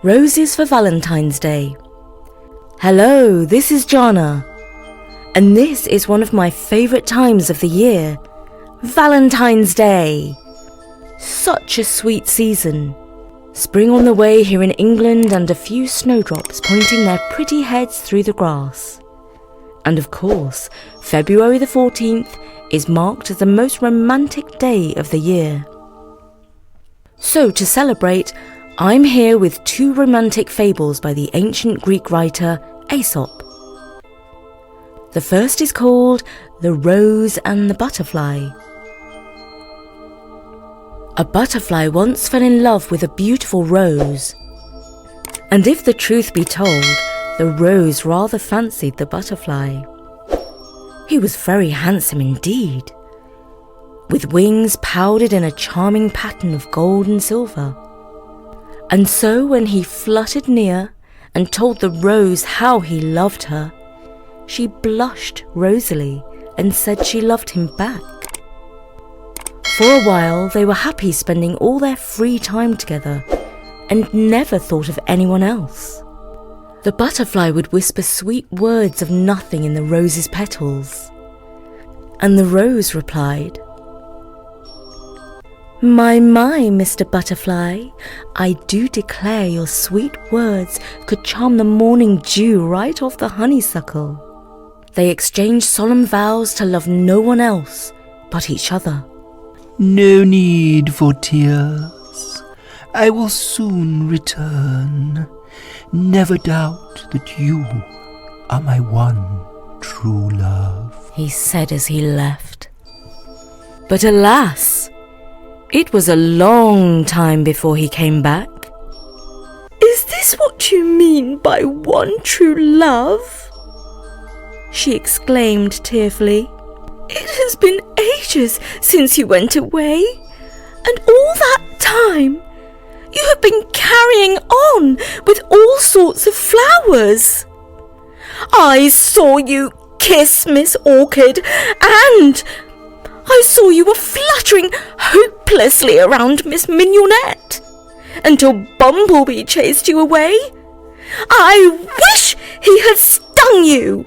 Roses for Valentine's Day. Hello, this is Jana, and this is one of my favourite times of the year, Valentine's Day. Such a sweet season. Spring on the way here in England and a few snowdrops pointing their pretty heads through the grass. And of course, February the 14th is marked as the most romantic day of the year. So to celebrate, I'm here with two romantic fables by the ancient Greek writer Aesop. The first is called The Rose and the Butterfly. A butterfly once fell in love with a beautiful rose. And if the truth be told, the rose rather fancied the butterfly. He was very handsome indeed, with wings powdered in a charming pattern of gold and silver. And so when he fluttered near and told the rose how he loved her, she blushed rosily and said she loved him back. For a while they were happy spending all their free time together and never thought of anyone else. The butterfly would whisper sweet words of nothing in the rose's petals, and the rose replied, My, Mr. Butterfly, I do declare your sweet words could charm the morning dew right off the honeysuckle. They exchanged solemn vows to love no one else but each other. No need for tears. I will soon return. Never doubt that you are my one true love, he said as he left. But alas, it was a long time before he came back. Is this what you mean by one true love? She exclaimed tearfully. It has been ages since you went away, and all that time you have been carrying on with all sorts of flowers. I saw you kiss Miss Orchid, and I saw you were fluttering hopelessly around Miss Mignonette until Bumblebee chased you away. I wish he had stung you.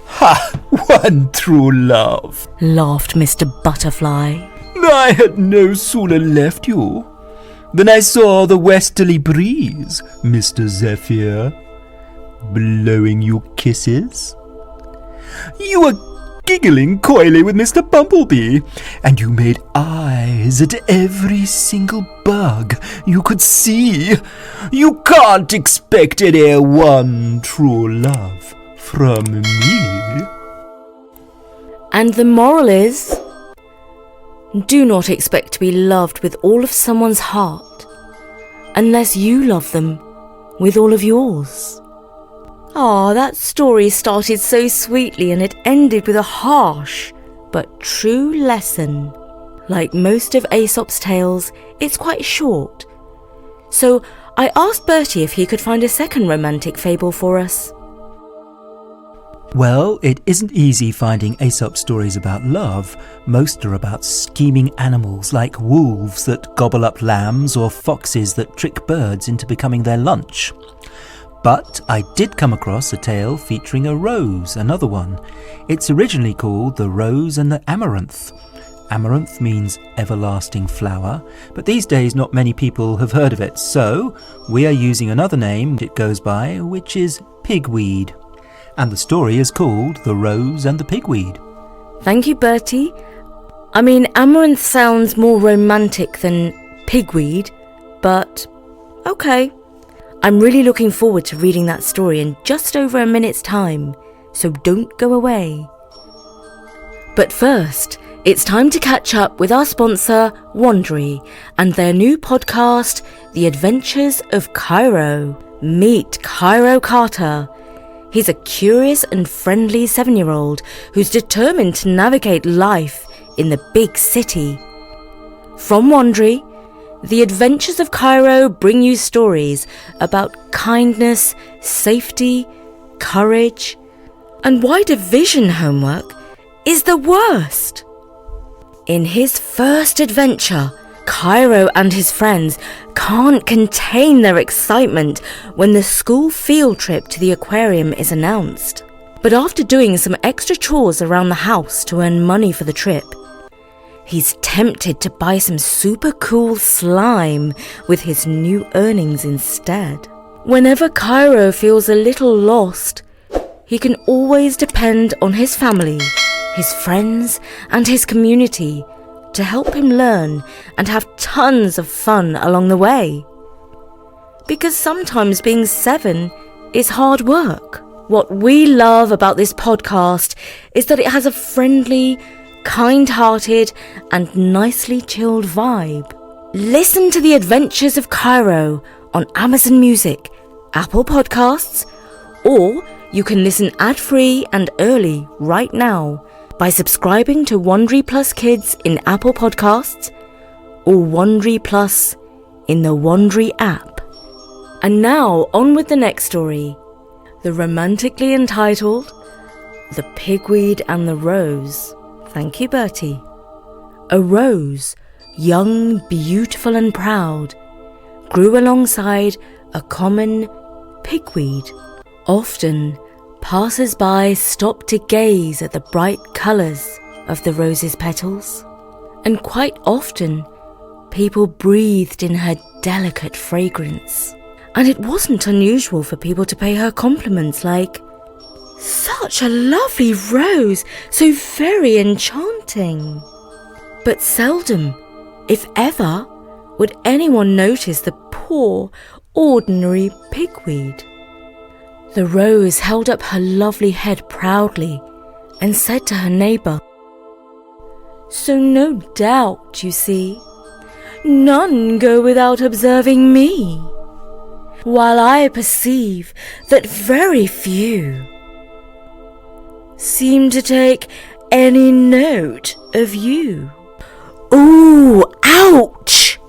Ha! One true love, laughed Mr. Butterfly. I had no sooner left you than I saw the westerly breeze, Mr. Zephyr, blowing you kisses. You were giggling coyly with Mr. Bumblebee, and you made eyes at every single bug you could see. You can't expect any one true love from me. And the moral is, do not expect to be loved with all of someone's heart unless you love them with all of yours. That story started so sweetly and it ended with a harsh but true lesson. Like most of Aesop's tales, it's quite short. So I asked Bertie if he could find a second romantic fable for us. Well, it isn't easy finding Aesop stories about love. Most are about scheming animals like wolves that gobble up lambs or foxes that trick birds into becoming their lunch. But I did come across a tale featuring a rose, another one. It's originally called The Rose and the Amaranth. Amaranth means everlasting flower, but these days not many people have heard of it, so we are using another name it goes by, which is pigweed. And the story is called The Rose and the Pigweed. Thank you, Bertie. I mean, Amaranth sounds more romantic than pigweed, but okay. I'm really looking forward to reading that story in just over a minute's time, so don't go away. But first, it's time to catch up with our sponsor, Wondery, and their new podcast, The Adventures of Cairo. Meet Cairo Carter. He's a curious and friendly 7-year-old who's determined to navigate life in the big city. From Wondery, The Adventures of Cairo bring you stories about kindness, safety, courage, and why division homework is the worst. In his first adventure, Cairo and his friends can't contain their excitement when the school field trip to the aquarium is announced. But after doing some extra chores around the house to earn money for the trip, he's tempted to buy some super cool slime with his new earnings instead. Whenever Cairo feels a little lost, he can always depend on his family, his friends, and his community to help him learn and have tons of fun along the way. Because sometimes being 7 is hard work. What we love about this podcast is that it has a friendly, kind-hearted, and nicely chilled vibe. Listen to The Adventures of Cairo on Amazon Music, Apple Podcasts, or you can listen ad-free and early right now by subscribing to Wondery Plus Kids in Apple Podcasts or Wondery Plus in the Wondery app. And now, on with the next story, the romantically entitled The Pigweed and the Rose. Thank you, Bertie. A rose, young, beautiful and proud, grew alongside a common pigweed. Often, passers-by stopped to gaze at the bright colours of the rose's petals, and quite often, people breathed in her delicate fragrance. And it wasn't unusual for people to pay her compliments like, "Such a lovely rose, so very enchanting." But seldom, if ever, would anyone notice the poor, ordinary pigweed. The rose held up her lovely head proudly and said to her neighbour, "So no doubt, you see, none go without observing me, while I perceive that very few seem to take any note of you." Ooh, ouch!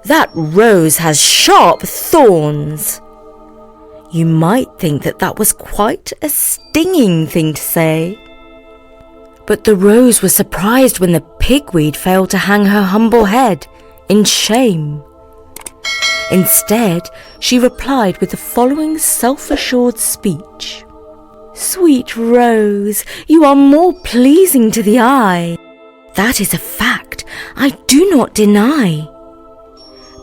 That rose has sharp thorns. You might think that was quite a stinging thing to say. But the rose was surprised when the pigweed failed to hang her humble head in shame. Instead, she replied with the following self-assured speech. "Sweet rose, you are more pleasing to the eye. That is a fact I do not deny.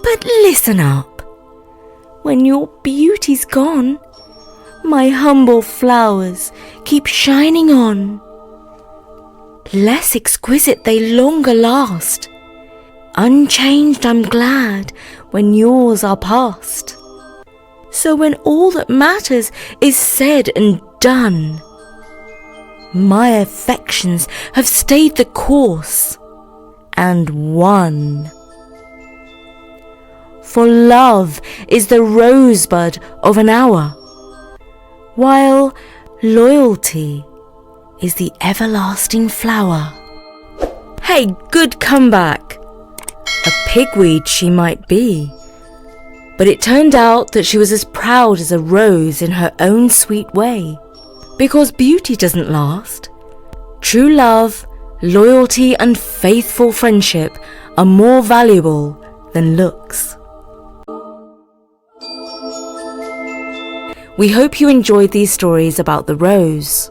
But listen up. When your beauty's gone, my humble flowers keep shining on. Less exquisite they longer last. Unchanged I'm glad when yours are past. So when all that matters is said and done, my affections have stayed the course and won. For love is the rosebud of an hour, while loyalty is the everlasting flower." Hey, good comeback. A pigweed she might be, but it turned out that she was as proud as a rose in her own sweet way. Because beauty doesn't last. True love, loyalty and faithful friendship are more valuable than looks. We hope you enjoyed these stories about the rose.